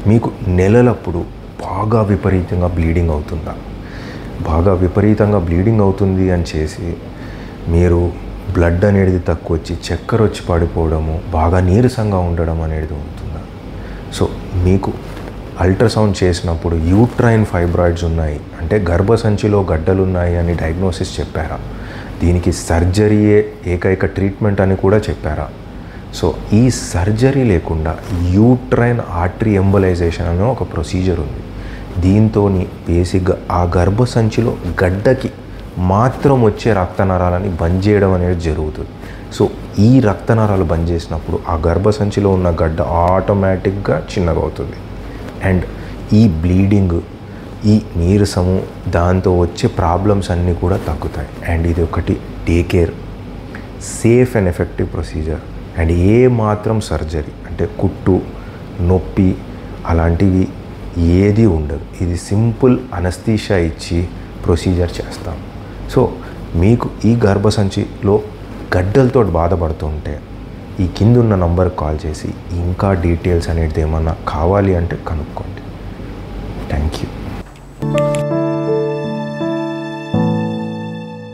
మీకు నెలలప్పుడు బాగా విపరీతంగా బ్లీడింగ్ అవుతుందా? బాగా విపరీతంగా బ్లీడింగ్ అవుతుంది అని చేసి మీరు బ్లడ్ అనేది తక్కువ వచ్చి చక్కెర వచ్చి పడిపోవడము, బాగా నీరసంగా ఉండడం అనేది ఉంటుందా? సో మీకు అల్ట్రాసౌండ్ చేసినప్పుడు యూట్రైన్ ఫైబ్రాయిడ్స్ ఉన్నాయి అంటే గర్భసంచిలో గడ్డలు ఉన్నాయి అని డయాగ్నోసిస్ చెప్పారా? దీనికి సర్జరీయే ఏకైక ట్రీట్మెంట్ అని కూడా చెప్పారా? సో ఈ సర్జరీ లేకుండా యూట్రైన్ ఆర్టరీ ఎంబలైజేషన్ అనే ఒక ప్రొసీజర్ ఉంది. దీంతో బేసిక్గా ఆ గర్భసంచిలో గడ్డకి మాత్రం వచ్చే రక్తనరాలని బంద్ చేయడం అనేది జరుగుతుంది. సో ఈ రక్తనరాలు బంద్ చేసినప్పుడు ఆ గర్భసంచిలో ఉన్న గడ్డ ఆటోమేటిక్గా చిన్నగా అవుతుంది అండ్ ఈ బ్లీడింగ్, ఈ నీరసము, దాంతో వచ్చే ప్రాబ్లమ్స్ అన్నీ కూడా తగ్గుతాయి. అండ్ ఇది ఒకటి take care, safe and effective procedure and ఏ మాత్రం సర్జరీ అంటే కుట్టు, నొప్పి అలాంటివి ఏది ఉండదు. ఇది సింపుల్ అనస్థీషియా ఇచ్చి ప్రొసీజర్ చేస్తాం. సో మీకు ఈ గర్భసంచిలో గడ్డలతో బాధపడుతుంటే ఈ కిందున్న నంబర్కి కాల్ చేసి ఇంకా డీటెయిల్స్ అనేది ఏమన్నా కావాలి అంటే కనుక్కోండి. Thank you.